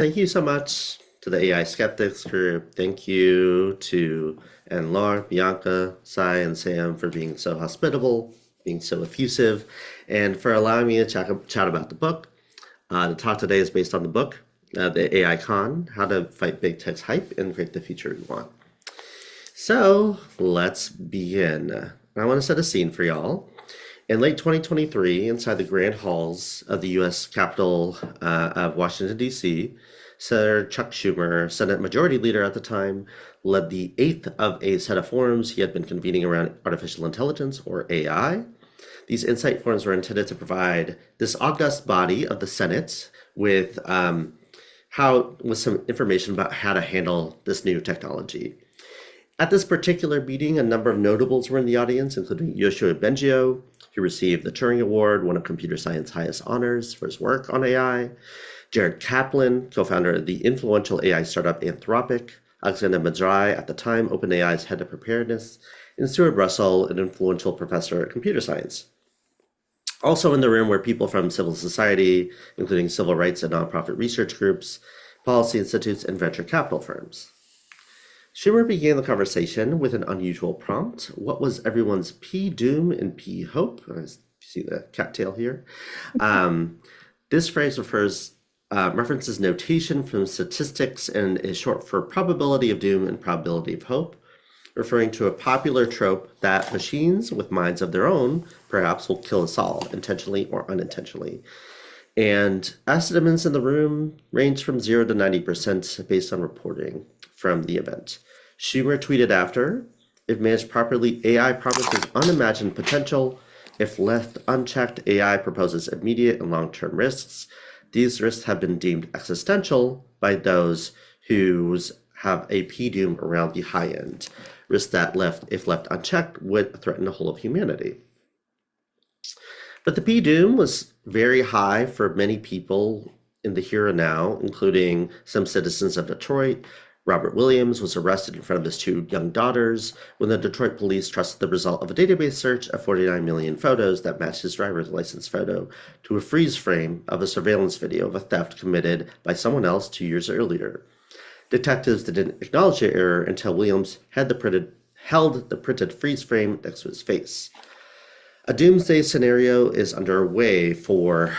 Thank you so much to the AI-Skeptics group. Thank you to Laura, Bianca, Sai, and Sam for being so hospitable, being so effusive, and for allowing me to chat about the book. The talk today is based on the book, The AI Con, How to Fight Big Tech's Hype and Create the Future We Want. So let's begin. I want to set a scene for y'all. In late 2023, inside the grand halls of the U.S. Capitol of Washington, D.C., Senator Chuck Schumer, Senate Majority Leader at the time, led the eighth of a set of forums he had been convening around artificial intelligence, or AI. These insight forums were intended to provide this august body of the Senate with some information about how to handle this new technology. At this particular meeting, a number of notables were in the audience, including Yoshua Bengio, who received the Turing Award, one of computer science's highest honors for his work on AI, Jared Kaplan, co-founder of the influential AI startup Anthropic, Alexander Madzrai, at the time OpenAI's head of preparedness, and Stuart Russell, an influential professor of computer science. Also in the room were people from civil society, including civil rights and nonprofit research groups, policy institutes, and venture capital firms. Schumer began the conversation with an unusual prompt. What was everyone's P doom and P hope? I see the cattail here. This phrase references notation from statistics and is short for probability of doom and probability of hope, referring to a popular trope that machines with minds of their own perhaps will kill us all, intentionally or unintentionally. And estimates in the room range from 0 to 90% based on reporting from the event. Schumer tweeted after, if managed properly, AI promises unimagined potential. If left unchecked, AI proposes immediate and long-term risks. These risks have been deemed existential by those who have a P-doom around the high end. Risks that, if left unchecked, would threaten the whole of humanity. But the P-doom was very high for many people in the here and now, including some citizens of Detroit. Robert Williams was arrested in front of his two young daughters when the Detroit police trusted the result of a database search of 49 million photos that matched his driver's license photo to a freeze frame of a surveillance video of a theft committed by someone else 2 years earlier. Detectives didn't acknowledge the error until Williams held the printed freeze frame next to his face. A doomsday scenario is underway for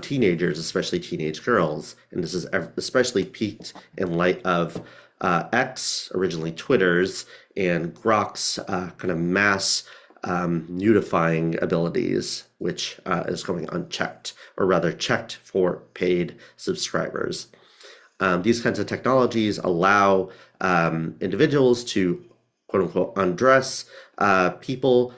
teenagers, especially teenage girls, and this is especially peaked in light of X, originally Twitter's, and Grok's kind of mass nudifying abilities, which is going unchecked, or rather checked for paid subscribers. These kinds of technologies allow individuals to, quote unquote, undress people.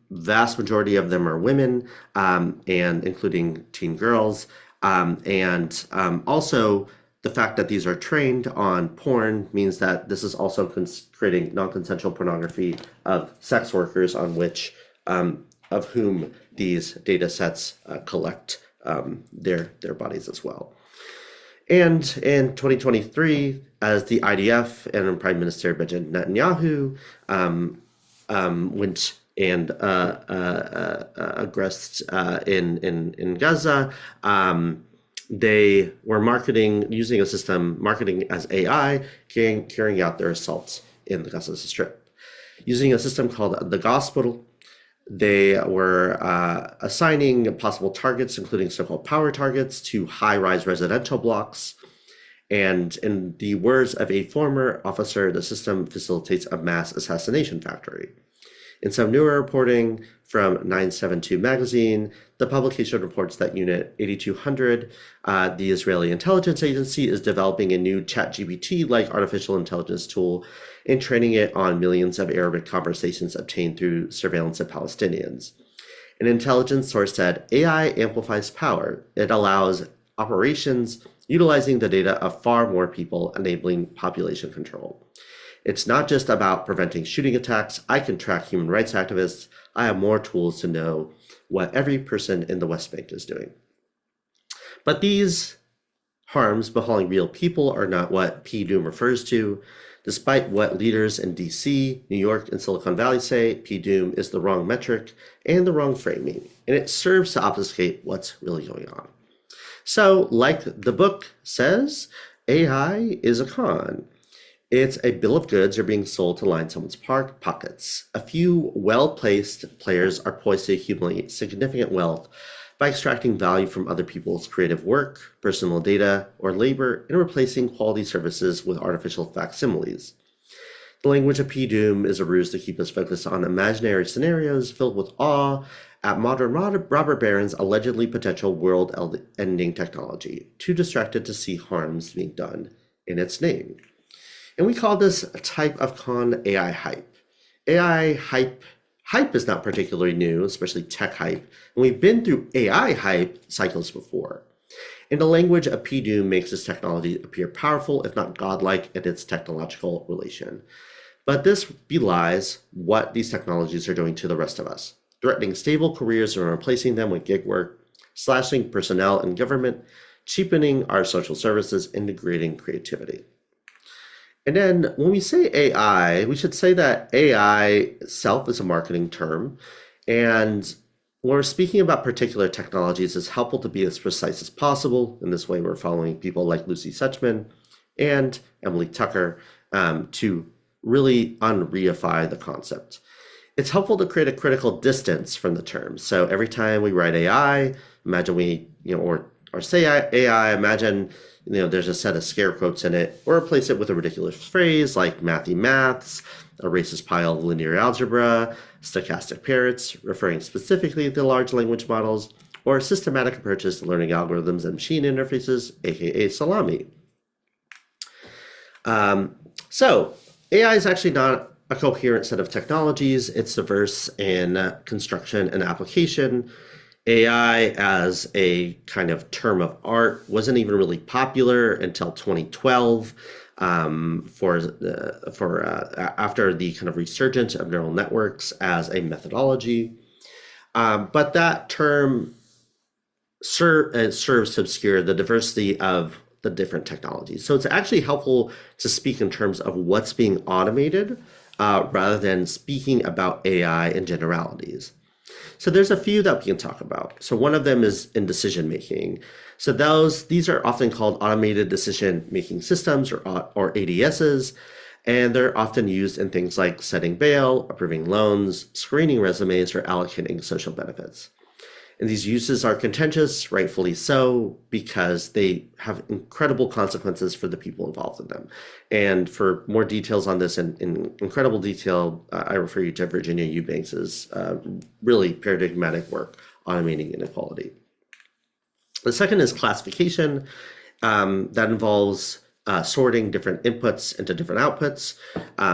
Vast majority of them are women, and including teen girls. Also, the fact that these are trained on porn means that this is also creating non-consensual pornography of sex workers on which, of whom these data sets collect their bodies as well. And in 2023, as the IDF and Prime Minister Benjamin Netanyahu went and aggressed in Gaza, they were using a system, marketing as AI, carrying out their assaults in the Gaza Strip. Using a system called the Gospel, they were assigning possible targets, including so-called power targets, to high-rise residential blocks. And in the words of a former officer, the system facilitates a mass assassination factory. In some newer reporting from 972 magazine, the publication reports that Unit 8200, the Israeli intelligence agency, is developing a new ChatGPT-like artificial intelligence tool and training it on millions of Arabic conversations obtained through surveillance of Palestinians. An intelligence source said, AI amplifies power. It allows operations utilizing the data of far more people, enabling population control. It's not just about preventing shooting attacks. I can track human rights activists. I have more tools to know what every person in the West Bank is doing. But these harms befalling real people are not what P-doom refers to. Despite what leaders in DC, New York, and Silicon Valley say, P-doom is the wrong metric and the wrong framing, and it serves to obfuscate what's really going on. So, like the book says, AI is a con. It's a bill of goods are being sold to line someone's pockets. A few well-placed players are poised to accumulate significant wealth by extracting value from other people's creative work, personal data, or labor, and replacing quality services with artificial facsimiles. The language of P-Doom is a ruse to keep us focused on imaginary scenarios filled with awe at modern robber barons' allegedly potential world-ending technology, too distracted to see harms being done in its name. And we call this a type of con AI hype. AI hype is not particularly new, especially tech hype, and we've been through AI hype cycles before. And the language of P-Doom makes this technology appear powerful, if not godlike, in its technological relation. But this belies what these technologies are doing to the rest of us, threatening stable careers and replacing them with gig work, slashing personnel in government, cheapening our social services, and degrading creativity. And then when we say AI, we should say that AI itself is a marketing term. And when we're speaking about particular technologies, it's helpful to be as precise as possible. In this way, we're following people like Lucy Suchman and Emily Tucker to really unreify the concept. It's helpful to create a critical distance from the term. So every time we write AI, imagine or say AI, imagine there's a set of scare quotes in it, or replace it with a ridiculous phrase like mathy maths, a racist pile of linear algebra, stochastic parrots, referring specifically to large language models, or systematic approaches to learning algorithms and machine interfaces, aka salami. So AI is actually not a coherent set of technologies. It's diverse in construction and application. AI as a kind of term of art wasn't even really popular until 2012 after the kind of resurgence of neural networks as a methodology. But that term serves to obscure the diversity of the different technologies. So it's actually helpful to speak in terms of what's being automated rather than speaking about AI in generalities. So there's a few that we can talk about. So one of them is in decision making. So these are often called automated decision making systems or ADSs, and they're often used in things like setting bail, approving loans, screening resumes, or allocating social benefits. And these uses are contentious, rightfully so, because they have incredible consequences for the people involved in them. And for more details on this in incredible detail, I refer you to Virginia Eubanks's really paradigmatic work, Automating Inequality. The second is classification. That involves sorting different inputs into different outputs.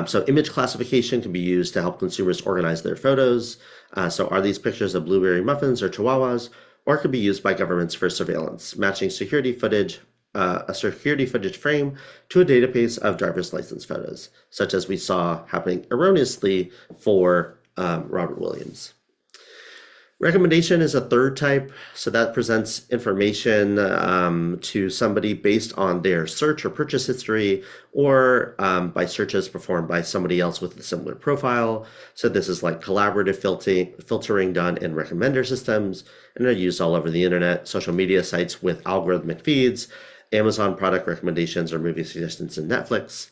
So image classification can be used to help consumers organize their photos. So are these pictures of blueberry muffins or chihuahuas, or it could be used by governments for surveillance, matching security footage, a security footage frame to a database of driver's license photos, such as we saw happening erroneously for Robert Williams. Recommendation is a third type, so that presents information to somebody based on their search or purchase history, or by searches performed by somebody else with a similar profile. So this is like collaborative filtering done in recommender systems, and they're used all over the internet, social media sites with algorithmic feeds, Amazon product recommendations or movie suggestions in Netflix.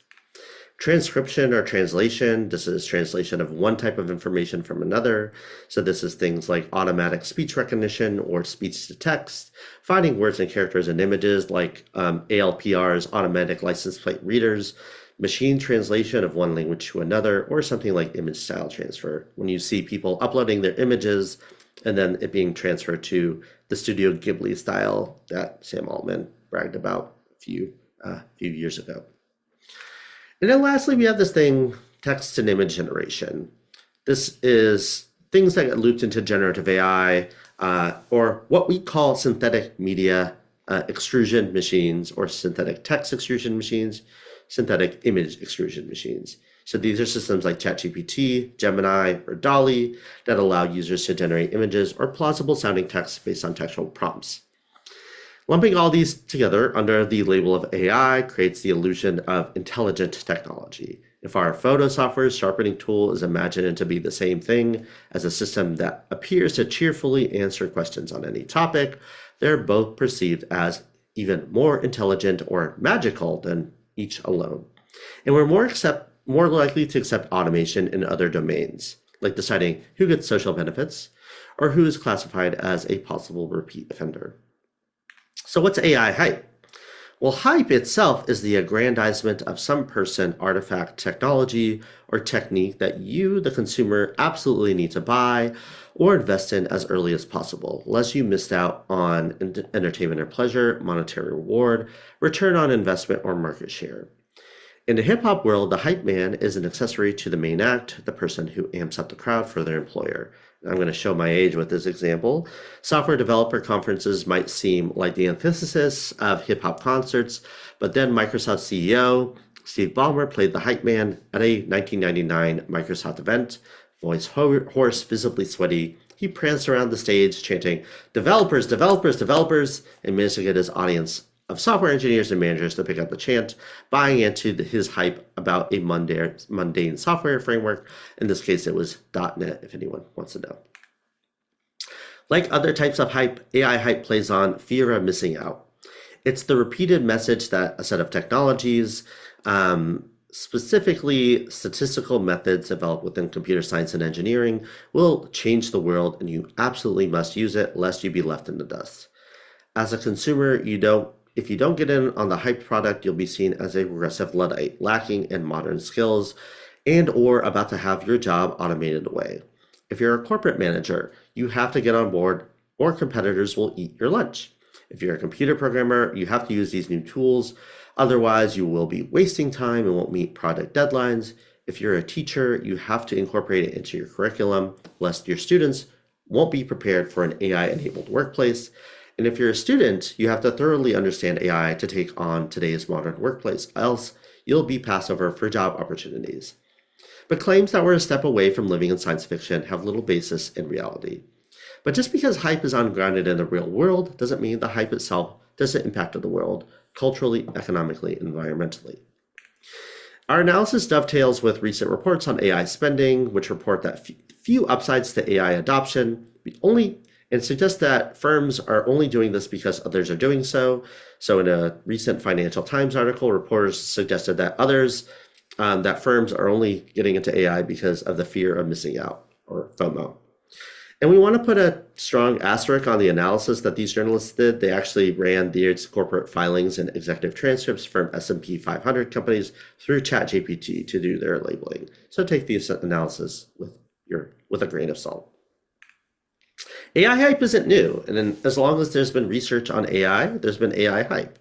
Transcription or translation, this is translation of one type of information from another. So this is things like automatic speech recognition or speech to text, finding words and characters in images like ALPR's automatic license plate readers, machine translation of one language to another, or something like image style transfer, when you see people uploading their images and then it being transferred to the Studio Ghibli style that Sam Altman bragged about a few years ago. And then lastly, we have this thing, text and image generation. This is things that get looped into generative AI, or what we call synthetic media extrusion machines, or synthetic text extrusion machines, synthetic image extrusion machines. So these are systems like ChatGPT, Gemini, or DALL-E that allow users to generate images or plausible sounding text based on textual prompts. Lumping all these together under the label of AI creates the illusion of intelligent technology. If our photo software's sharpening tool is imagined to be the same thing as a system that appears to cheerfully answer questions on any topic, They're both perceived as even more intelligent or magical than each alone. And we're more likely to accept automation in other domains, like deciding who gets social benefits or who is classified as a possible repeat offender. So what's AI hype? Well, hype itself is the aggrandizement of some person, artifact, technology, or technique that you, the consumer, absolutely need to buy or invest in as early as possible, lest you missed out on entertainment or pleasure, monetary reward, return on investment, or market share. In the hip hop world, the hype man is an accessory to the main act, the person who amps up the crowd for their employer. I'm going to show my age with this example. Software developer conferences might seem like the antithesis of hip hop concerts, but then Microsoft CEO Steve Ballmer played the hype man at a 1999 Microsoft event. Voice hoarse, visibly sweaty, he pranced around the stage chanting, "Developers, developers, developers," and managed to get his audience of software engineers and managers to pick up the chant, buying into his hype about a mundane software framework. In this case, it was .NET, if anyone wants to know. Like other types of hype, AI hype plays on fear of missing out. It's the repeated message that a set of technologies, specifically statistical methods developed within computer science and engineering, will change the world, and you absolutely must use it lest you be left in the dust. As a consumer, if you don't get in on the hyped product, you'll be seen as a regressive Luddite, lacking in modern skills and or about to have your job automated away. If you're a corporate manager, you have to get on board or competitors will eat your lunch. If you're a computer programmer, you have to use these new tools. Otherwise, you will be wasting time and won't meet project deadlines. If you're a teacher, you have to incorporate it into your curriculum, lest your students won't be prepared for an AI-enabled workplace. And if you're a student, you have to thoroughly understand AI to take on today's modern workplace, else you'll be passed over for job opportunities. But claims that we're a step away from living in science fiction have little basis in reality. But just because hype is ungrounded in the real world doesn't mean the hype itself doesn't impact the world, culturally, economically, environmentally. Our analysis dovetails with recent reports on AI spending, which report that few upsides to AI adoption, and suggests that firms are only doing this because others are doing so. So in a recent Financial Times article, reporters suggested that that firms are only getting into AI because of the fear of missing out, or FOMO. And we want to put a strong asterisk on the analysis that these journalists did. They actually ran these corporate filings and executive transcripts from S&P 500 companies through ChatGPT to do their labeling. So take the analysis with a grain of salt. AI hype isn't new, and as long as there's been research on AI, there's been AI hype.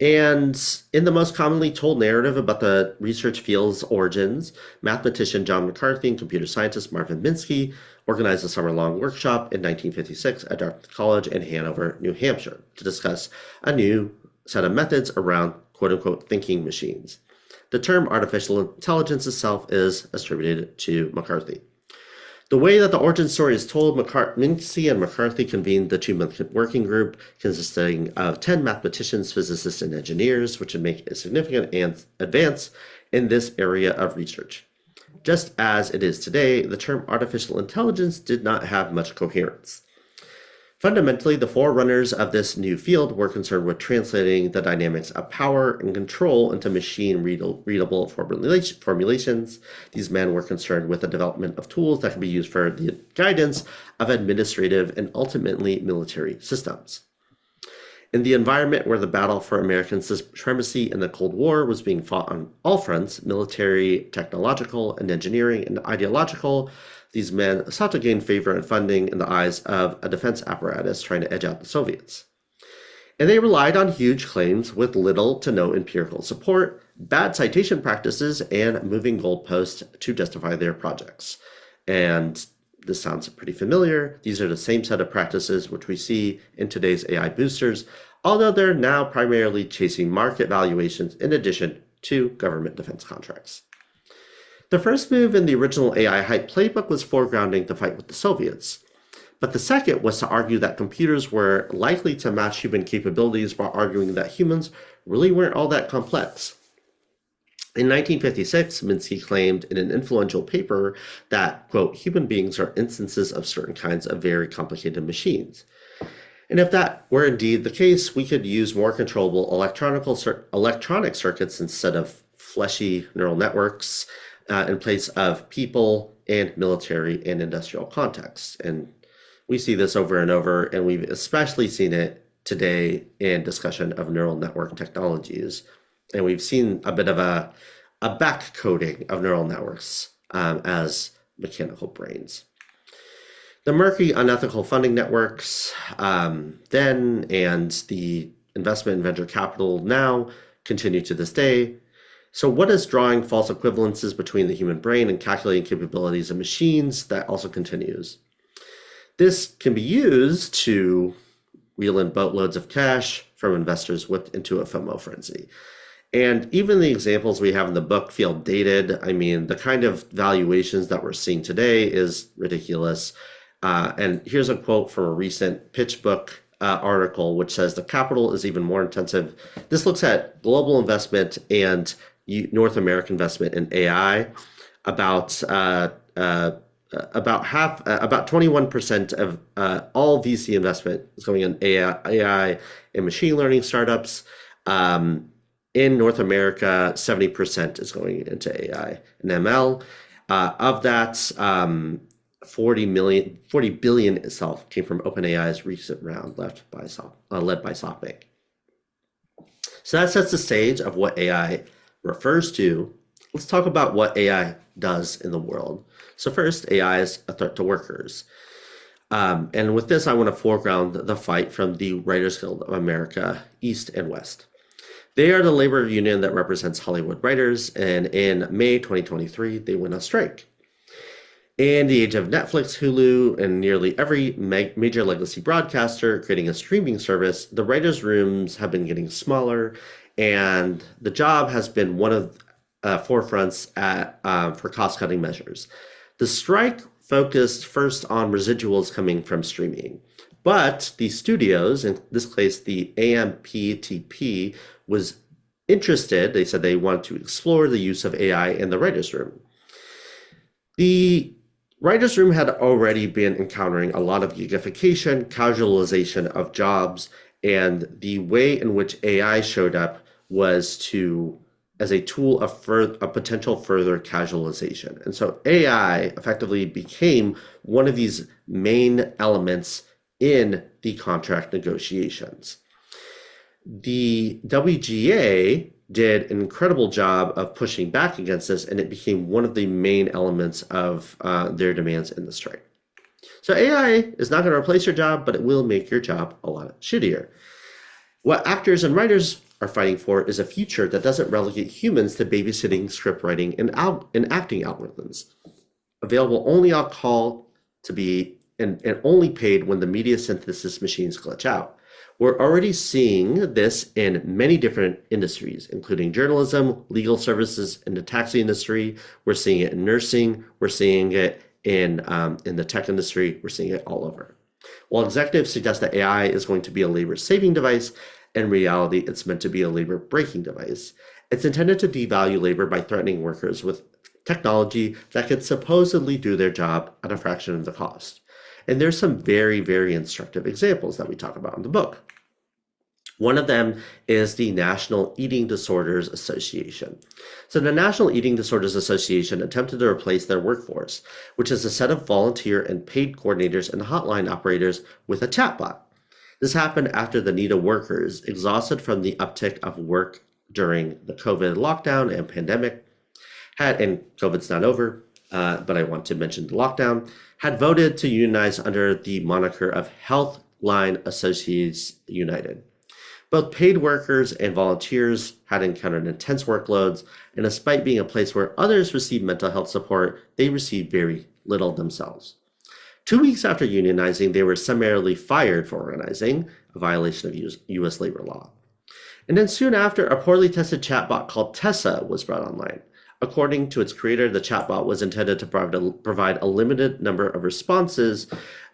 And in the most commonly told narrative about the research field's origins, mathematician John McCarthy and computer scientist Marvin Minsky organized a summer-long workshop in 1956 at Dartmouth College in Hanover, New Hampshire, to discuss a new set of methods around quote-unquote thinking machines. The term artificial intelligence itself is attributed to McCarthy. The way that the origin story is told, Minsky and McCarthy convened the 2-month working group consisting of 10 mathematicians, physicists, and engineers, which would make a significant advance in this area of research. Just as it is today, the term artificial intelligence did not have much coherence. Fundamentally, the forerunners of this new field were concerned with translating the dynamics of power and control into machine-readable formulations. These men were concerned with the development of tools that could be used for the guidance of administrative and ultimately military systems. In the environment where the battle for American supremacy in the Cold War was being fought on all fronts, military, technological, and engineering, and ideological, these men sought to gain favor and funding in the eyes of a defense apparatus trying to edge out the Soviets. And they relied on huge claims with little to no empirical support, bad citation practices, and moving goalposts to justify their projects. And this sounds pretty familiar. These are the same set of practices which we see in today's AI boosters, although they're now primarily chasing market valuations in addition to government defense contracts. The first move in the original AI hype playbook was foregrounding the fight with the Soviets. But the second was to argue that computers were likely to match human capabilities while arguing that humans really weren't all that complex. In 1956, Minsky claimed in an influential paper that, quote, human beings are instances of certain kinds of very complicated machines. And if that were indeed the case, we could use more controllable electronic circuits instead of fleshy neural networks in place of people and military and industrial contexts. And we see this over and over, and we've especially seen it today in discussion of neural network technologies. And we've seen a bit of a back coding of neural networks as mechanical brains. The murky, unethical funding networks then and the investment in venture capital now continue to this day. So what is drawing false equivalences between the human brain and calculating capabilities of machines that also continues? This can be used to reel in boatloads of cash from investors whipped into a FOMO frenzy. And even the examples we have in the book feel dated. I mean, the kind of valuations that we're seeing today is ridiculous. And here's a quote from a recent PitchBook article, which says the capital is even more intensive. This looks at global investment and North American investment in AI. About 21% of all VC investment is going in AI and machine learning startups. In North America, 70% is going into AI and ML. Of that, 40 billion itself came from OpenAI's recent round led by SoftBank. So that sets the stage of what AI refers to. Let's talk about what AI does in the world. So first, AI is a threat to workers. And with this, I want to foreground the fight from the Writers Guild of America, East and West. They are the labor union that represents Hollywood writers, and in May 2023, they went on strike. In the age of Netflix, Hulu, and nearly every major legacy broadcaster creating a streaming service, the writers' rooms have been getting smaller, and the job has been one of forefronts for cost-cutting measures. The strike focused first on residuals coming from streaming, but the studios, in this case the AMPTP, was interested. They said they want to explore the use of AI in the writers' room. The writers' room had already been encountering a lot of gigification, casualization of jobs, and the way in which AI showed up was as a tool of potential further casualization. And so AI effectively became one of these main elements in the contract negotiations. The WGA did an incredible job of pushing back against this, and it became one of the main elements of their demands in the strike. So AI is not going to replace your job, but it will make your job a lot shittier. What actors and writers are fighting for is a future that doesn't relegate humans to babysitting, script writing, and acting algorithms, available only on call to be and only paid when the media synthesis machines glitch out. We're already seeing this in many different industries, including journalism, legal services, and the taxi industry. We're seeing it in nursing. We're seeing it in the tech industry. We're seeing it all over. While executives suggest that AI is going to be a labor-saving device, in reality, it's meant to be a labor-breaking device. It's intended to devalue labor by threatening workers with technology that could supposedly do their job at a fraction of the cost. And there's some very, very instructive examples that we talk about in the book. One of them is the National Eating Disorders Association. So the National Eating Disorders Association attempted to replace their workforce, which is a set of volunteer and paid coordinators and hotline operators, with a chatbot. This happened after the need of workers, exhausted from the uptick of work during the COVID lockdown and pandemic, and COVID's not over, but I want to mention the lockdown, had voted to unionize under the moniker of Healthline Associates United. Both paid workers and volunteers had encountered intense workloads, and despite being a place where others received mental health support, they received very little themselves. 2 weeks after unionizing, they were summarily fired for organizing, a violation of U.S. labor law. And then soon after, a poorly tested chatbot called Tessa was brought online. According to its creator, the chatbot was intended to provide a limited number of responses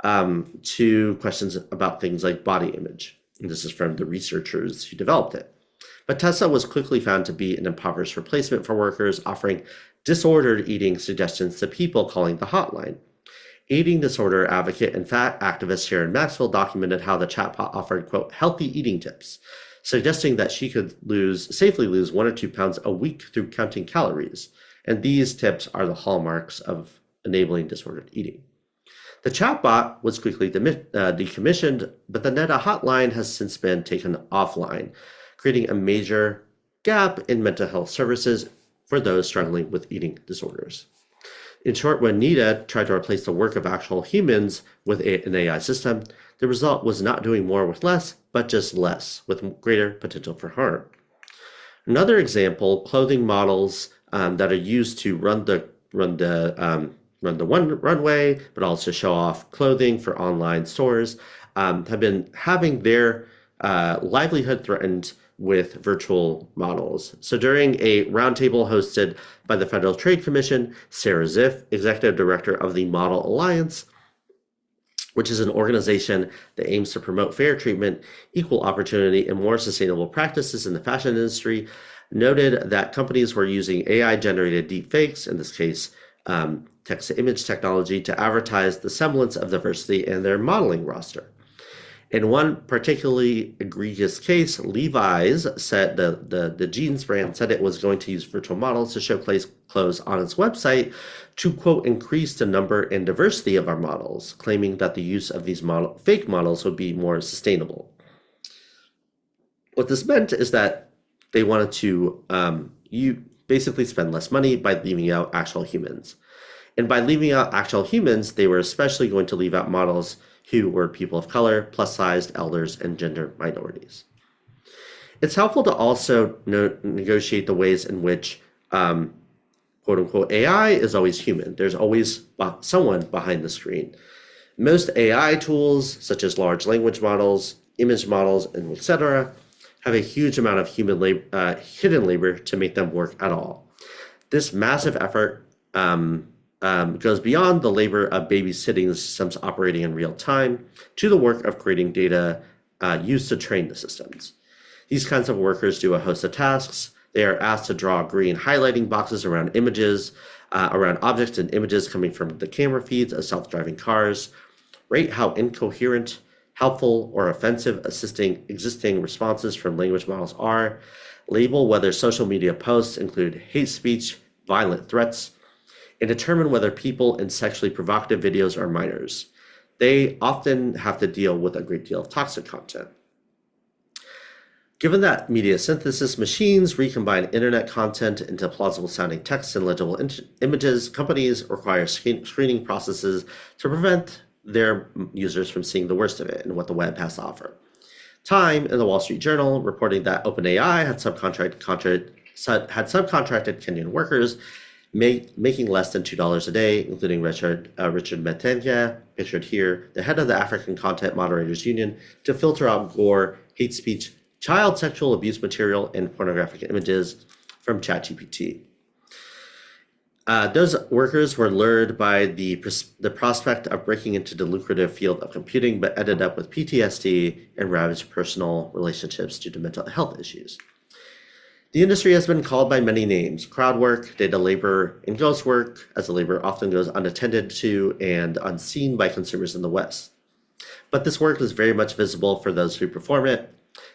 to questions about things like body image. And this is from the researchers who developed it. But Tessa was quickly found to be an impoverished replacement for workers, offering disordered eating suggestions to people calling the hotline. Eating disorder advocate and fat activist Sharon Maxwell documented how the chatbot offered, quote, healthy eating tips, suggesting that she could safely lose 1 or 2 pounds a week through counting calories. And these tips are the hallmarks of enabling disordered eating. The chatbot was quickly decommissioned, but the NEDA hotline has since been taken offline, creating a major gap in mental health services for those struggling with eating disorders. In short, when NEDA tried to replace the work of actual humans with an AI system, the result was not doing more with less, but just less, with greater potential for harm. Another example, clothing models that are used to run the runway, but also show off clothing for online stores, have been having their livelihood threatened with virtual models. So during a roundtable hosted by the Federal Trade Commission, Sarah Ziff, executive director of the Model Alliance, which is an organization that aims to promote fair treatment, equal opportunity, and more sustainable practices in the fashion industry, noted that companies were using AI-generated deepfakes, in this case, text-to-image technology, to advertise the semblance of diversity in their modeling roster. In one particularly egregious case, Levi's said the jeans brand said it was going to use virtual models to showcase clothes on its website to, quote, increase the number and diversity of our models, claiming that the use of these fake models would be more sustainable. What this meant is that they wanted to you basically spend less money by leaving out actual humans. And by leaving out actual humans, they were especially going to leave out models who were people of color, plus-sized, elders, and gender minorities. It's helpful to also negotiate the ways in which, quote-unquote, AI is always human. There's always someone behind the screen. Most AI tools, such as large language models, image models, and etc., have a huge amount of hidden labor to make them work at all. This massive effort goes beyond the labor of babysitting the systems operating in real time to the work of creating data used to train the systems. These kinds of workers do a host of tasks. They are asked to draw green highlighting boxes around images, around objects and images coming from the camera feeds of self-driving cars, rate how incoherent, helpful, or offensive existing responses from language models are, label whether social media posts include hate speech, violent threats, and determine whether people in sexually provocative videos are minors. They often have to deal with a great deal of toxic content. Given that media synthesis machines recombine internet content into plausible sounding text and legible images, companies require screening processes to prevent their users from seeing the worst of it and what the web has to offer. Time in the Wall Street Journal reporting that OpenAI had subcontracted Kenyan workers making less than $2 a day, including Richard Metenya, pictured here, the head of the African Content Moderators Union, to filter out gore, hate speech, child sexual abuse material, and pornographic images from ChatGPT. Those workers were lured by the prospect of breaking into the lucrative field of computing, but ended up with PTSD and ravaged personal relationships due to mental health issues. The industry has been called by many names: crowd work, data labor, and ghost work, as the labor often goes unattended to and unseen by consumers in the West. But this work is very much visible for those who perform it.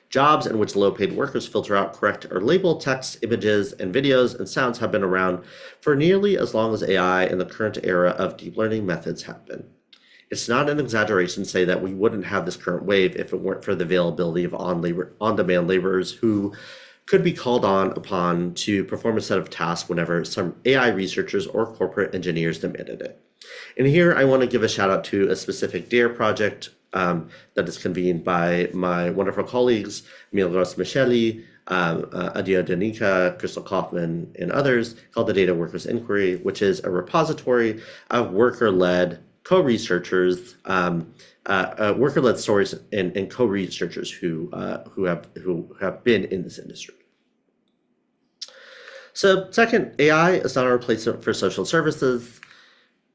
Jobs in which low-paid workers filter out, correct, or label text, images, and videos and sounds have been around for nearly as long as AI and the current era of deep learning methods have been. It's not an exaggeration to say that we wouldn't have this current wave if it weren't for the availability of on-demand laborers who could be called upon to perform a set of tasks whenever some AI researchers or corporate engineers demanded it. And here I want to give a shout out to a specific DARE project that is convened by my wonderful colleagues, Milgros Micheli, Adia Danica, Crystal Kaufman, and others, called the Data Workers Inquiry, which is a repository of worker-led co-researchers, worker-led stories and co-researchers who have been in this industry. So second, AI is not a replacement for social services.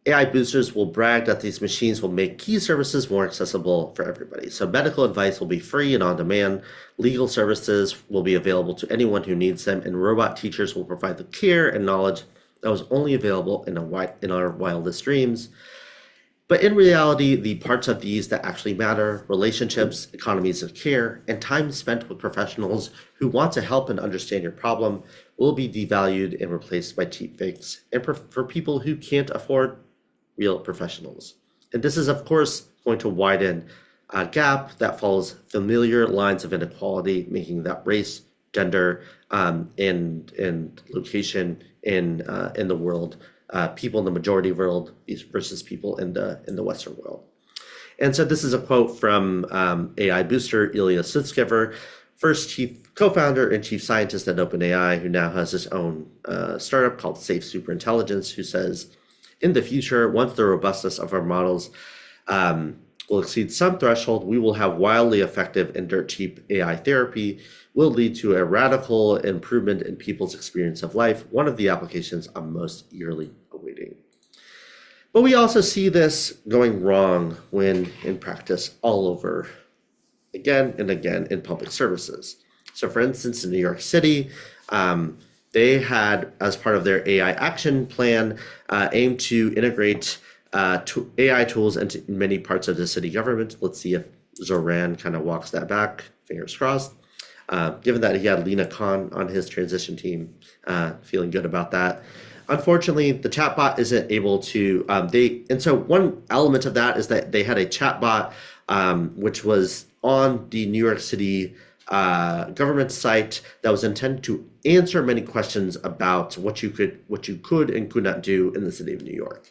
AI boosters will brag that these machines will make key services more accessible for everybody. So medical advice will be free and on demand. Legal services will be available to anyone who needs them, and robot teachers will provide the care and knowledge that was only available in our wildest dreams. But in reality, the parts of these that actually matter, relationships, economies of care, and time spent with professionals who want to help and understand your problem, will be devalued and replaced by cheap fakes, and for people who can't afford real professionals. And this is, of course, going to widen a gap that follows familiar lines of inequality, making that race, gender, and location in the world, people in the majority world versus people in the Western world. And so this is a quote from AI booster Ilya Sutskever, first chief co-founder and chief scientist at OpenAI, who now has his own startup called Safe Superintelligence, who says, in the future, once the robustness of our models will exceed some threshold, we will have wildly effective and dirt cheap AI therapy will lead to a radical improvement in people's experience of life, one of the applications I'm most eagerly awaiting. But we also see this going wrong when in practice all over, again and again in public services. So for instance, in New York City, they had, as part of their AI action plan, aimed to integrate AI tools into many parts of the city government. Let's see if Zoran kind of walks that back, fingers crossed. Given that he had Lena Khan on his transition team, feeling good about that. Unfortunately, the chatbot isn't able to, and so one element of that is that they had a chatbot, which was on the New York City government site that was intended to answer many questions about what you could and could not do in the city of New York.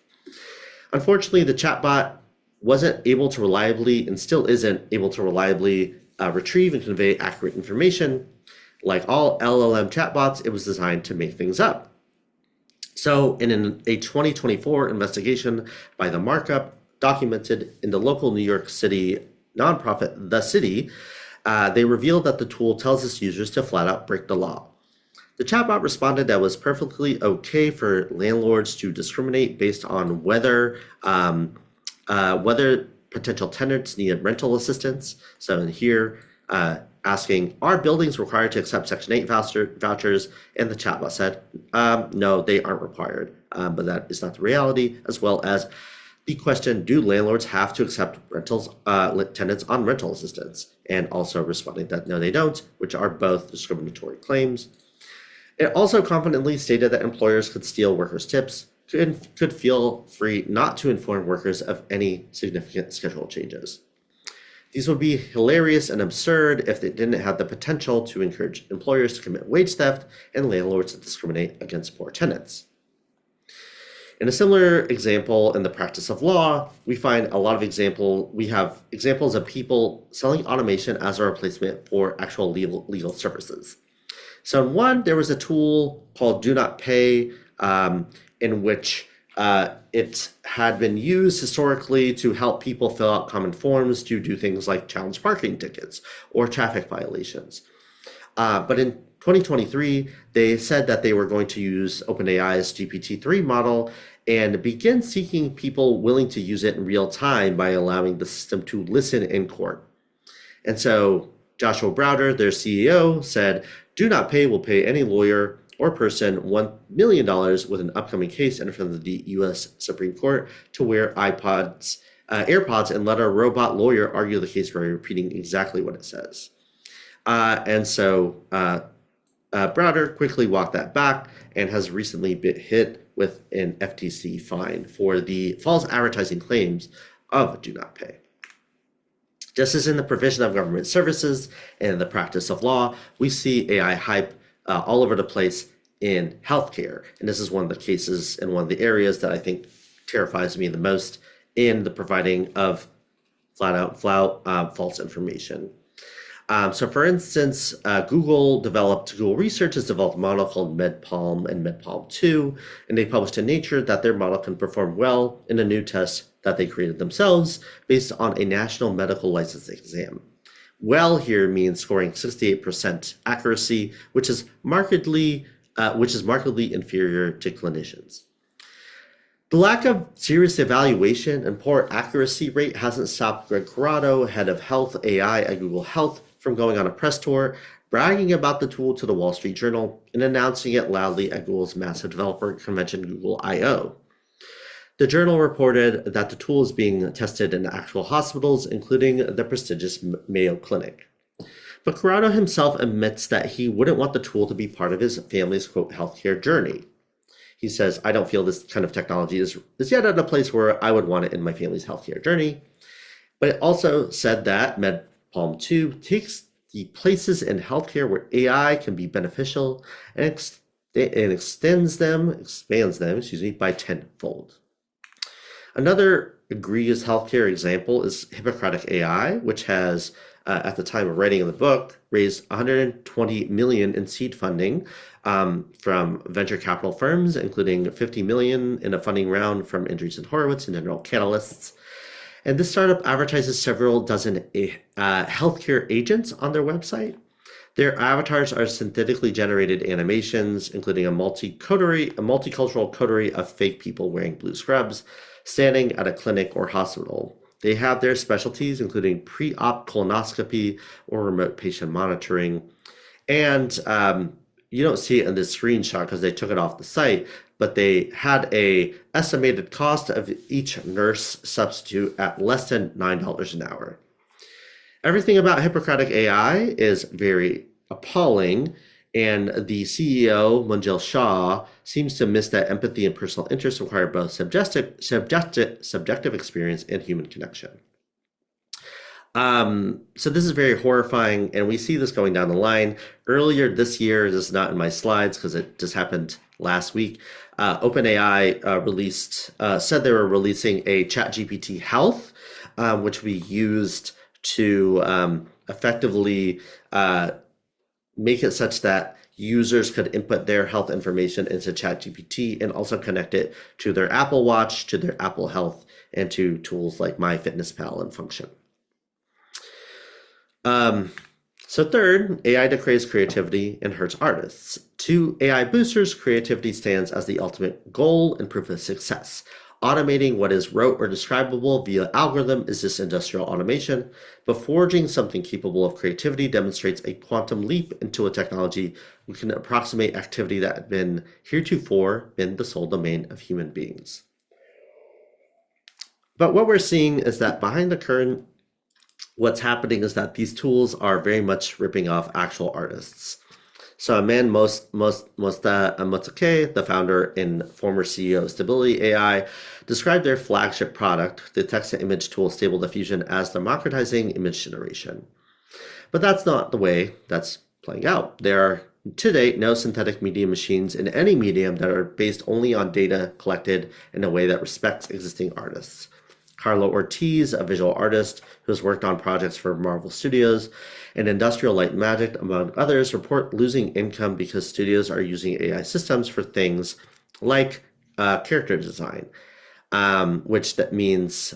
Unfortunately, the chatbot wasn't able to reliably, and still isn't able to reliably, retrieve and convey accurate information. Like all LLM chatbots, it was designed to make things up. So in a 2024 investigation by The Markup, documented in the local New York City nonprofit, The City, they revealed that the tool tells its users to flat out break the law. The chatbot responded that it was perfectly okay for landlords to discriminate based on whether potential tenants needed rental assistance. So in here, asking, are buildings required to accept Section 8 vouchers? And the chatbot said, no, they aren't required. But that is not the reality, as well as the question, do landlords have to accept tenants on rental assistance? And also responding that no, they don't, which are both discriminatory claims. It also confidently stated that employers could steal workers' tips, could feel free not to inform workers of any significant schedule changes. These would be hilarious and absurd if they didn't have the potential to encourage employers to commit wage theft and landlords to discriminate against poor tenants. In a similar example in the practice of law, we find we have examples of people selling automation as a replacement for actual legal services. So in one, there was a tool called Do Not Pay, in which it had been used historically to help people fill out common forms to do things like challenge parking tickets or traffic violations. But in 2023, they said that they were going to use OpenAI's GPT-3 model and begin seeking people willing to use it in real time by allowing the system to listen in court. And so Joshua Browder, their CEO, said, Do Not Pay will pay any lawyer or person $1 million with an upcoming case in front of the U.S. Supreme Court to wear AirPods, and let a robot lawyer argue the case by repeating exactly what it says. And so Browder quickly walked that back and has recently been hit with an FTC fine for the false advertising claims of Do Not Pay. Just as in the provision of government services and the practice of law, we see AI hype all over the place in healthcare. And this is one of the cases and one of the areas that I think terrifies me the most in the providing of flat out false information. So for instance, Google Research has developed a model called MedPalm and MedPalm 2, and they published in Nature that their model can perform well in a new test that they created themselves based on a national medical license exam. Well here means scoring 68% accuracy, which is markedly inferior to clinicians. The lack of serious evaluation and poor accuracy rate hasn't stopped Greg Corrado, head of health AI at Google Health, from going on a press tour, bragging about the tool to the Wall Street Journal, and announcing it loudly at Google's massive developer convention, Google I/O. The journal reported that the tool is being tested in actual hospitals, including the prestigious Mayo Clinic. But Corrado himself admits that he wouldn't want the tool to be part of his family's, quote, healthcare journey. He says, I don't feel this kind of technology is yet at a place where I would want it in my family's healthcare journey. But it also said that MedPalm 2 takes the places in healthcare where AI can be beneficial and expands them, by tenfold. Another egregious healthcare example is Hippocratic AI, which has, at the time of writing of the book, raised 120 million in seed funding from venture capital firms, including 50 million in a funding round from Andreessen Horowitz and General Catalysts. And this startup advertises several dozen healthcare agents on their website. Their avatars are synthetically generated animations, including a multicultural coterie of fake people wearing blue scrubs, standing at a clinic or hospital. They have their specialties, including pre-op colonoscopy or remote patient monitoring. And you don't see it in this screenshot because they took it off the site, but they had a estimated cost of each nurse substitute at less than $9 an hour. Everything about Hippocratic AI is very appalling, and the CEO, Munjal Shah, seems to miss that empathy and personal interest require both subjective experience and human connection. So this is very horrifying, and we see this going down the line. Earlier this year, this is not in my slides because it just happened last week, OpenAI said they were releasing a ChatGPT Health, which we used to effectively make it such that users could input their health information into ChatGPT and also connect it to their Apple Watch, to their Apple Health, and to tools like MyFitnessPal and Function. So third, AI degrades creativity and hurts artists. To AI boosters, creativity stands as the ultimate goal and proof of success. Automating what is rote or describable via algorithm is this industrial automation, but forging something capable of creativity demonstrates a quantum leap into a technology which can approximate activity that had been heretofore been the sole domain of human beings. But what we're seeing is that behind the curtain, what's happening is that these tools are very much ripping off actual artists. So Aman Motake, the founder and former CEO of Stability AI, described their flagship product, the text-to-image tool Stable Diffusion, as democratizing image generation. But that's not the way that's playing out. There are, to date, no synthetic media machines in any medium that are based only on data collected in a way that respects existing artists. Carlo Ortiz, a visual artist who has worked on projects for Marvel Studios and Industrial Light and Magic, among others, report losing income because studios are using AI systems for things like character design, which that means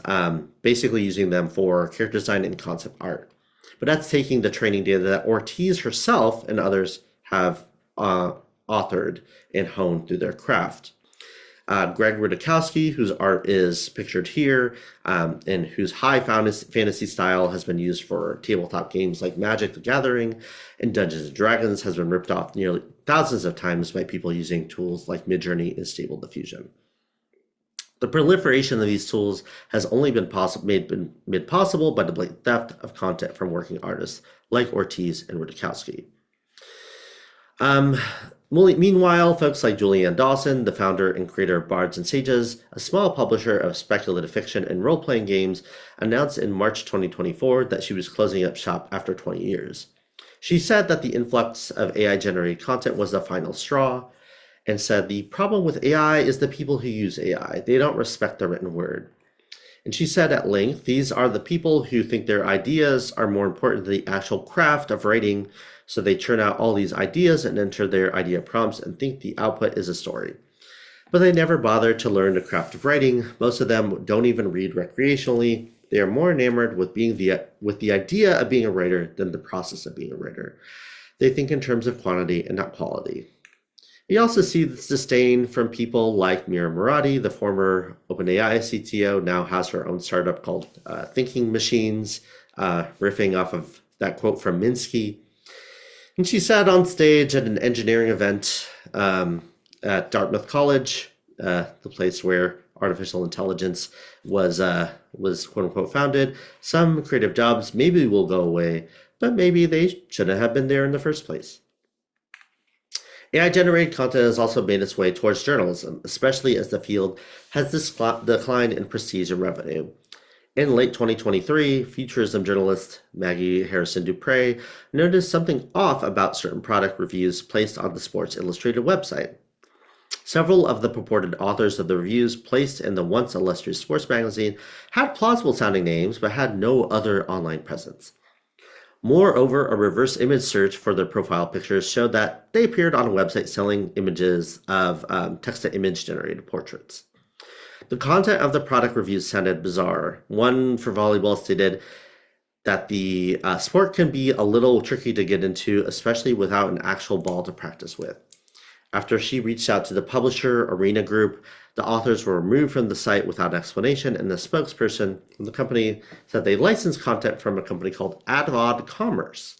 basically using them for character design and concept art. But that's taking the training data that Ortiz herself and others have authored and honed through their craft. Greg Rudakowski, whose art is pictured here, and whose high fantasy style has been used for tabletop games like Magic the Gathering and Dungeons & Dragons, has been ripped off nearly thousands of times by people using tools like Midjourney and Stable Diffusion. The proliferation of these tools has only been made possible by the blatant theft of content from working artists like Ortiz and Rudakowski. Meanwhile, folks like Julianne Dawson, the founder and creator of Bards and Sages, a small publisher of speculative fiction and role-playing games, announced in March 2024 that she was closing up shop after 20 years. She said that the influx of AI-generated content was the final straw, and said the problem with AI is the people who use AI. They don't respect the written word. And she said at length, these are the people who think their ideas are more important than the actual craft of writing, so they churn out all these ideas and enter their idea prompts and think the output is a story. But they never bother to learn the craft of writing. Most of them don't even read recreationally. They are more enamored with the idea of being a writer than the process of being a writer. They think in terms of quantity and not quality. We also see this disdain from people like Mira Murati, the former OpenAI CTO, now has her own startup called Thinking Machines, riffing off of that quote from Minsky. And she sat on stage at an engineering event at Dartmouth College, the place where artificial intelligence was quote unquote founded. Some creative jobs maybe will go away, but maybe they shouldn't have been there in the first place. AI generated content has also made its way towards journalism, especially as the field has declined in prestige and revenue. In late 2023, futurism journalist Maggie Harrison Dupre noticed something off about certain product reviews placed on the Sports Illustrated website. Several of the purported authors of the reviews placed in the once illustrious sports magazine had plausible sounding names but had no other online presence. Moreover, a reverse image search for their profile pictures showed that they appeared on a website selling images of text-to-image generated portraits. The content of the product reviews sounded bizarre. One for volleyball stated that the sport can be a little tricky to get into, especially without an actual ball to practice with. After she reached out to the publisher, Arena Group, the authors were removed from the site without explanation, and the spokesperson from the company said they licensed content from a company called Advod Commerce.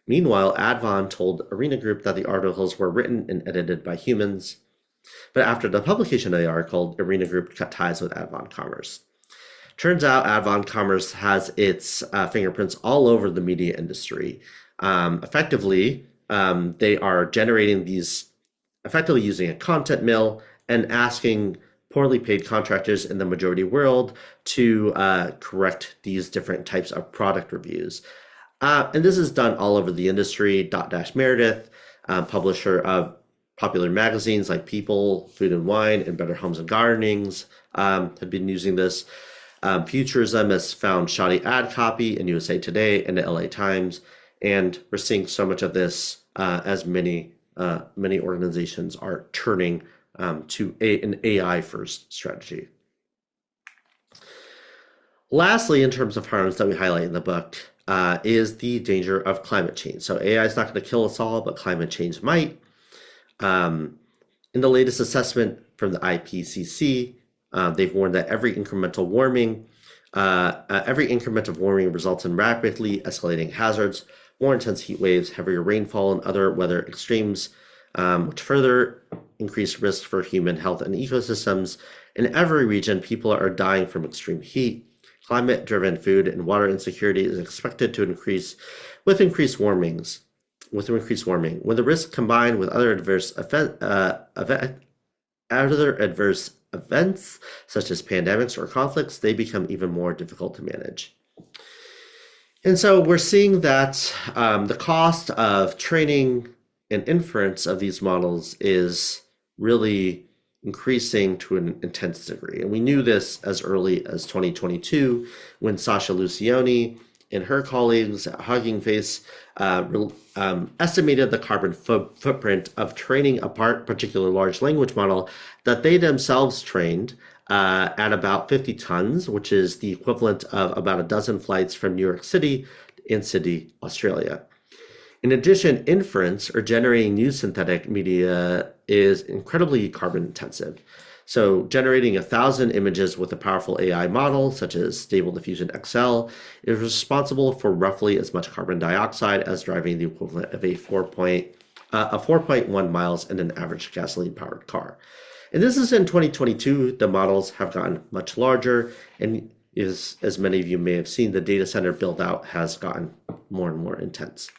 Meanwhile, Advon told Arena Group that the articles were written and edited by humans. But after the publication of the article, Arena Group cut ties with Advon Commerce. Turns out Advon Commerce has its fingerprints all over the media industry. Effectively, they are generating these, effectively using a content mill and asking poorly paid contractors in the majority world to correct these different types of product reviews. And this is done all over the industry. Dotdash Meredith, publisher of popular magazines like People, Food and Wine, and Better Homes and Gardenings, have been using this. Futurism has found shoddy ad copy in USA Today and the LA Times, and we're seeing so much of this as many organizations are turning to an AI-first strategy. Lastly, in terms of harms that we highlight in the book, is the danger of climate change. So AI is not going to kill us all, but climate change might. In the latest assessment from the IPCC, they've warned that every increment of warming results in rapidly escalating hazards, more intense heat waves, heavier rainfall, and other weather extremes, which further increase risk for human health and ecosystems. In every region, people are dying from extreme heat. Climate-driven food and water insecurity is expected to increase with increased warming. When the risk combined with other adverse events, such as pandemics or conflicts, they become even more difficult to manage. And so we're seeing that the cost of training and inference of these models is really increasing to an intense degree. And we knew this as early as 2022 when Sasha Lucioni and her colleagues at Hugging Face estimated the carbon footprint of training a particular large language model that they themselves trained at about 50 tons, which is the equivalent of about a dozen flights from New York City and Sydney, Australia. In addition, inference or generating new synthetic media is incredibly carbon intensive. So generating 1,000 images with a powerful AI model, such as Stable Diffusion XL, is responsible for roughly as much carbon dioxide as driving the equivalent of a 4.1 miles in an average gasoline-powered car. And this is in 2022. The models have gotten much larger, and as many of you may have seen, the data center build-out has gotten more and more intense.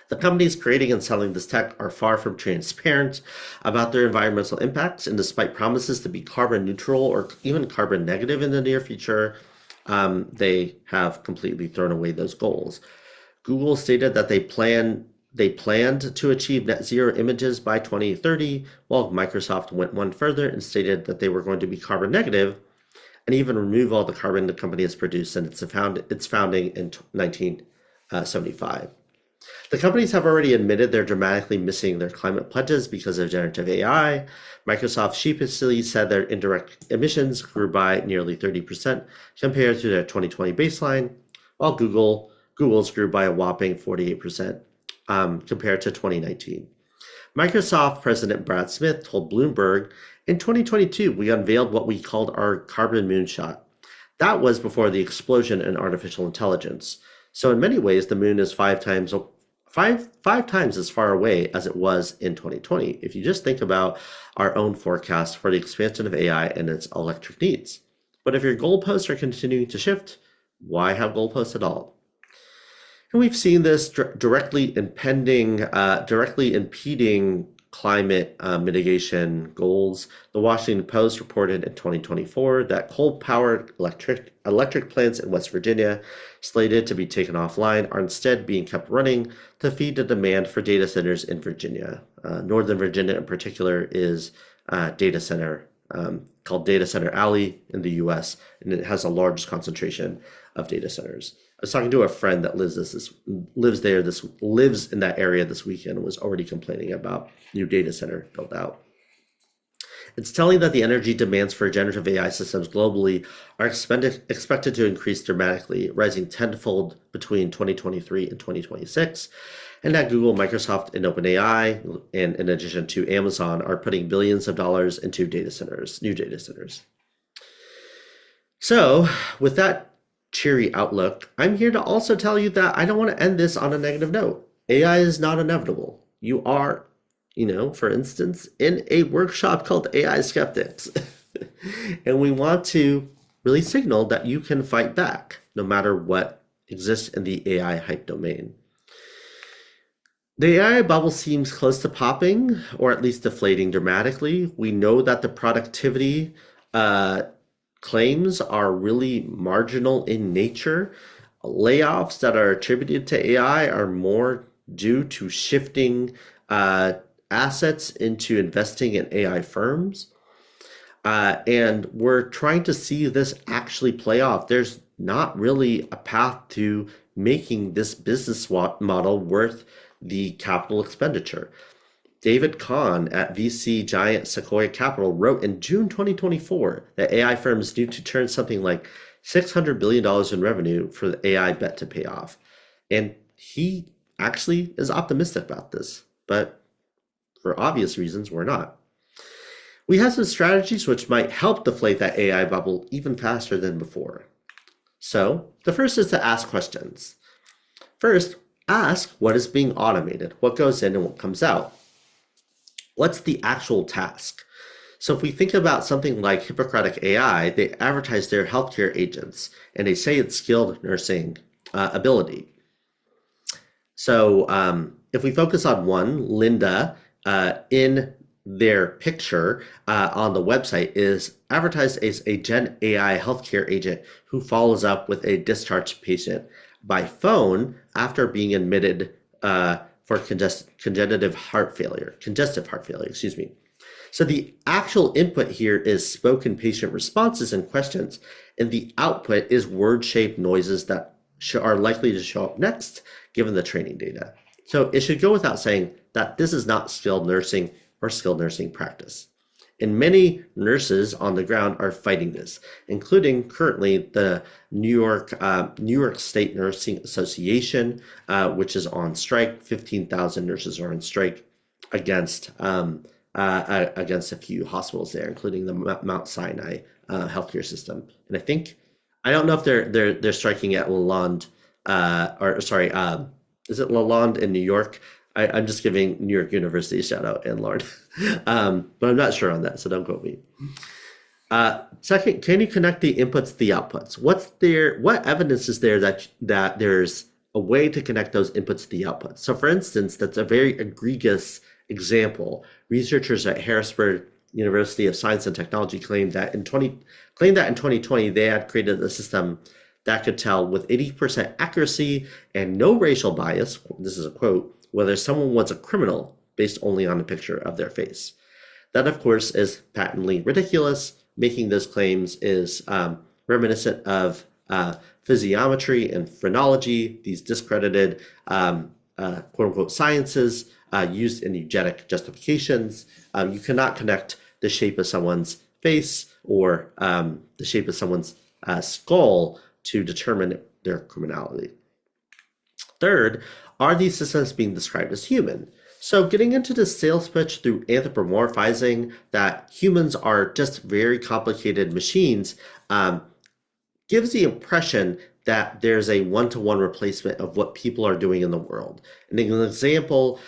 The companies creating and selling this tech are far from transparent about their environmental impacts, and despite promises to be carbon neutral or even carbon negative in the near future, they have completely thrown away those goals. Google stated that they planned to achieve net zero images by 2030, while Microsoft went one further and stated that they were going to be carbon negative and even remove all the carbon the company has produced since its founding in 1975. The companies have already admitted they're dramatically missing their climate pledges because of generative AI. Microsoft sheepishly said their indirect emissions grew by nearly 30% compared to their 2020 baseline, while Google's grew by a whopping 48% compared to 2019. Microsoft President Brad Smith told Bloomberg, in 2022, we unveiled what we called our carbon moonshot. That was before the explosion in artificial intelligence. So in many ways, the moon is 5 times five times as far away as it was in 2020. If you just think about our own forecast for the expansion of AI and its electric needs. But if your goalposts are continuing to shift, why have goalposts at all? And we've seen this directly impeding climate mitigation goals. The Washington Post reported in 2024 that coal-powered electric plants in West Virginia, slated to be taken offline, are instead being kept running to feed the demand for data centers in Virginia. Northern Virginia, in particular, is data center called Data Center Alley in the U.S., and it has the largest concentration of data centers. I was talking to a friend that lives in that area this weekend and was already complaining about new data center built out. It's telling that the energy demands for generative AI systems globally are expected to increase dramatically, rising tenfold between 2023 and 2026, and that Google, Microsoft, and OpenAI, and in addition to Amazon, are putting billions of dollars into new data centers. So, with that cheery outlook, I'm here to also tell you that I don't want to end this on a negative note. AI is not inevitable. You are, for instance, in a workshop called AI-Skeptics. And we want to really signal that you can fight back no matter what exists in the AI hype domain. The AI bubble seems close to popping, or at least deflating dramatically. We know that the productivity claims are really marginal in nature. Layoffs that are attributed to AI are more due to shifting assets into investing in AI firms. And we're trying to see this actually play off. There's not really a path to making this business model worth the capital expenditure. David Kahn at VC giant Sequoia Capital wrote in June 2024 that AI firms need to turn something like $600 billion in revenue for the AI bet to pay off. And he actually is optimistic about this, but for obvious reasons, we're not. We have some strategies which might help deflate that AI bubble even faster than before. So the first is to ask questions. First, ask what is being automated, what goes in and what comes out. What's the actual task? So if we think about something like Hippocratic AI, they advertise their healthcare agents and they say it's skilled nursing ability. So if we focus on one, Linda, in their picture on the website is advertised as a Gen AI healthcare agent who follows up with a discharged patient by phone after being admitted for congestive heart failure, excuse me. So the actual input here is spoken patient responses and questions, and the output is word-shaped noises that are likely to show up next, given the training data. So it should go without saying that this is not skilled nursing or skilled nursing practice. And many nurses on the ground are fighting this, including currently the New York State Nursing Association, which is on strike. 15,000 nurses are on strike against a few hospitals there, including the Mount Sinai healthcare system. And I don't know if they're striking at Lalonde, is it Lalonde in New York? I'm just giving New York University a shout out and Lauren, but I'm not sure on that, so don't quote me. Second, can you connect the inputs to the outputs? What evidence is there that there's a way to connect those inputs to the outputs? So for instance, that's a very egregious example. Researchers at Harrisburg University of Science and Technology claimed that in 2020 they had created a system that could tell with 80% accuracy and no racial bias, this is a quote, whether someone was a criminal based only on a picture of their face. That, of course, is patently ridiculous. Making those claims is reminiscent of physiometry and phrenology, these discredited quote-unquote sciences used in eugenic justifications. You cannot connect the shape of someone's face or the shape of someone's skull to determine their criminality. Third, are these systems being described as human? So getting into the sales pitch through anthropomorphizing that humans are just very complicated machines gives the impression that there's a one-to-one replacement of what people are doing in the world. And an example,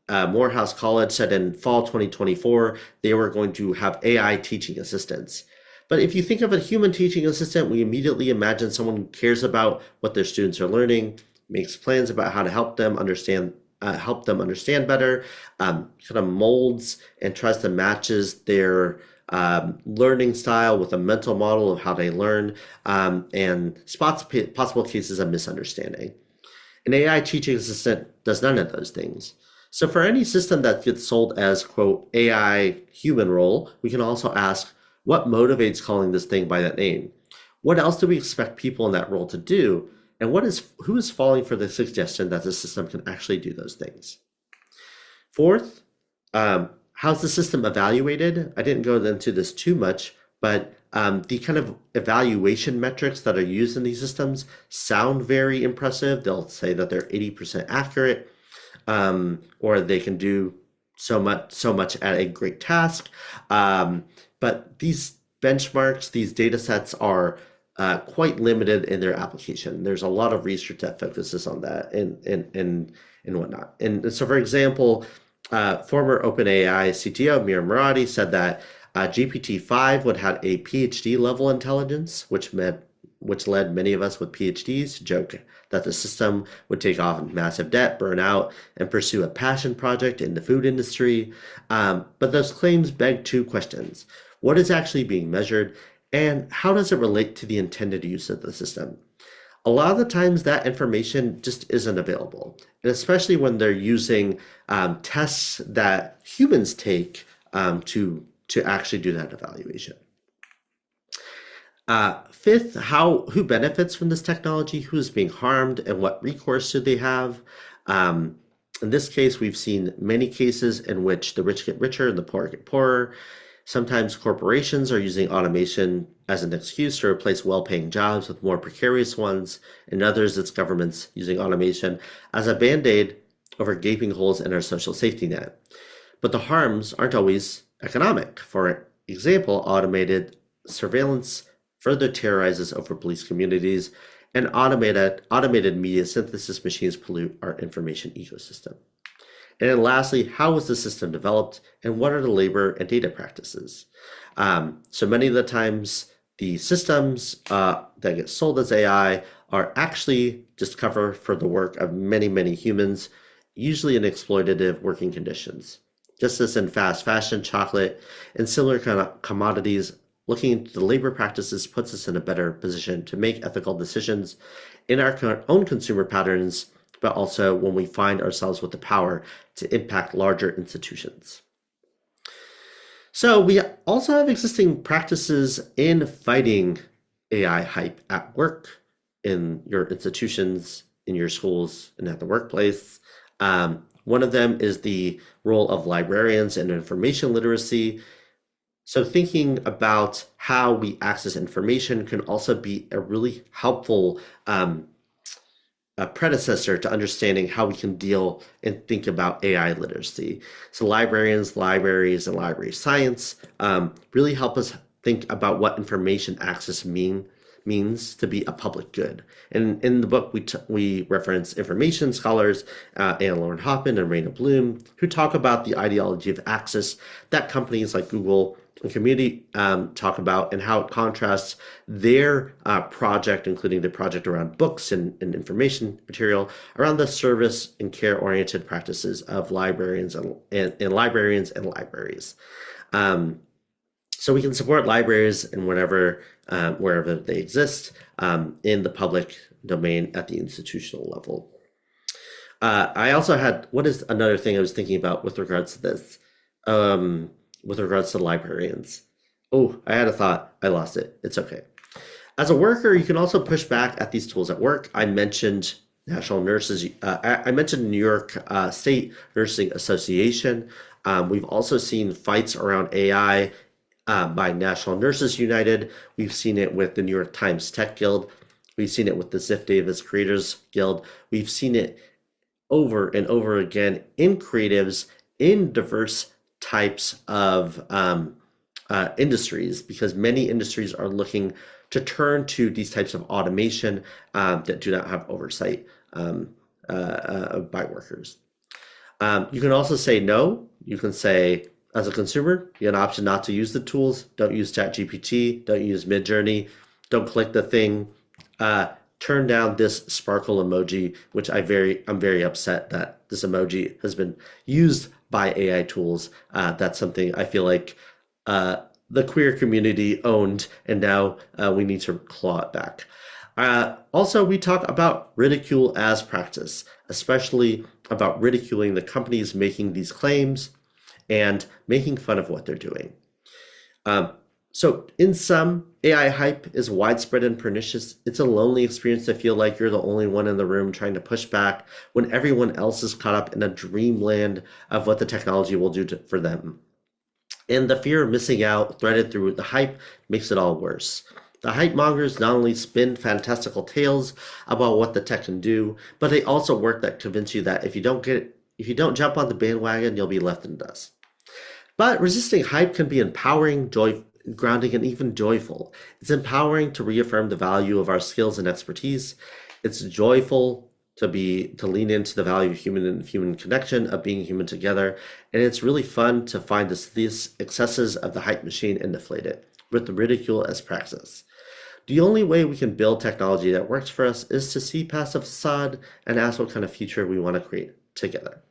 Morehouse College said in fall 2024, they were going to have AI teaching assistants. But if you think of a human teaching assistant, we immediately imagine someone who cares about what their students are learning, makes plans about how to help them understand better, kind of molds and tries to matches their learning style with a mental model of how they learn, and spots possible cases of misunderstanding. An AI teaching assistant does none of those things. So for any system that gets sold as, quote, AI human role, we can also ask, what motivates calling this thing by that name? What else do we expect people in that role to do? And who is falling for the suggestion that the system can actually do those things? Fourth, how's the system evaluated? I didn't go into this too much, but the kind of evaluation metrics that are used in these systems sound very impressive. They'll say that they're 80% accurate, or they can do so much at a great task. But these benchmarks, these data sets are quite limited in their application. There's a lot of research that focuses on that and whatnot. And so, for example, former OpenAI CTO Mir Murati said that GPT-5 would have a PhD level intelligence, which led many of us with PhDs to joke that the system would take off in massive debt, burn out, and pursue a passion project in the food industry. But those claims beg two questions. What is actually being measured, and how does it relate to the intended use of the system? A lot of the times that information just isn't available, and especially when they're using tests that humans take to actually do that evaluation. Fifth, who benefits from this technology, who is being harmed, and what recourse should they have? In this case, we've seen many cases in which the rich get richer and the poor get poorer. Sometimes corporations are using automation as an excuse to replace well-paying jobs with more precarious ones. In others, it's governments using automation as a band-aid over gaping holes in our social safety net. But the harms aren't always economic. For example, automated surveillance further terrorizes over police communities, and automated media synthesis machines pollute our information ecosystem. And then lastly, how was the system developed, and what are the labor and data practices? So many of the times, the systems that get sold as AI are actually just cover for the work of many, many humans, usually in exploitative working conditions. Just as in fast fashion, chocolate, and similar kind of commodities, looking into the labor practices puts us in a better position to make ethical decisions in our own consumer patterns, but also when we find ourselves with the power to impact larger institutions. So we also have existing practices in fighting AI hype at work, in your institutions, in your schools, and at the workplace. One of them is the role of librarians and information literacy. So thinking about how we access information can also be a really helpful a predecessor to understanding how we can deal and think about AI literacy. So librarians, libraries, and library science really help us think about what information access means to be a public good. And in the book, we reference information scholars, Anna Lauren Hoffman and Raina Bloom, who talk about the ideology of access that companies like Google and community talk about, and how it contrasts their project, including the project around books and information material, around the service and care-oriented practices of librarians and libraries. So we can support libraries in wherever they exist in the public domain at the institutional level. I also had, what is another thing I was thinking about with regards to this? With regards to librarians. Oh, I had a thought. I lost it. It's okay. As a worker, you can also push back at these tools at work. I mentioned National Nurses. I mentioned New York State Nursing Association. We've also seen fights around AI by National Nurses United. We've seen it with the New York Times Tech Guild. We've seen it with the Ziff Davis Creators Guild. We've seen it over and over again in creatives, in diverse types of industries, because many industries are looking to turn to these types of automation that do not have oversight by workers. You can also say no. You can say, as a consumer, you have an option not to use the tools. Don't use ChatGPT. Don't use Midjourney. Don't click the thing. Uh, Turn down this sparkle emoji, which I'm very upset that this emoji has been used by AI tools. That's something I feel like the queer community owned, and now we need to claw it back. Also, we talk about ridicule as practice, especially about ridiculing the companies making these claims and making fun of what they're doing. Um, so, in sum, AI hype is widespread and pernicious. It's a lonely experience to feel like you're the only one in the room trying to push back when everyone else is caught up in a dreamland of what the technology will do for them. And the fear of missing out, threaded through the hype, makes it all worse. The hype mongers not only spin fantastical tales about what the tech can do, but they also work that convince you that if you don't jump on the bandwagon, you'll be left in dust. But resisting hype can be empowering, grounding, and even joyful. It's empowering to reaffirm the value of our skills and expertise. It's joyful to lean into the value of human connection, of being human together, and it's really fun to find these excesses of the hype machine and deflate it with the ridicule as praxis. The only way we can build technology that works for us is to see past the facade and ask what kind of future we want to create together.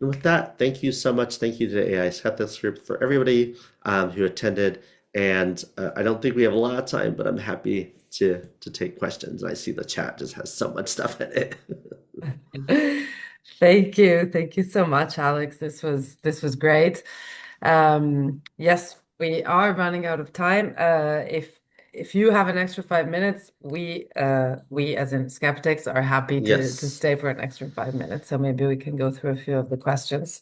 And with that, thank you so much. Thank you to the AI Skeptics group for everybody who attended. And I don't think we have a lot of time, but I'm happy to take questions. I see the chat just has so much stuff in it. Thank you. Thank you so much, Alex. This was great. Yes, we are running out of time. If you have an extra 5 minutes, we as in skeptics are happy to Yes. stay for an extra 5 minutes. So maybe we can go through a few of the questions.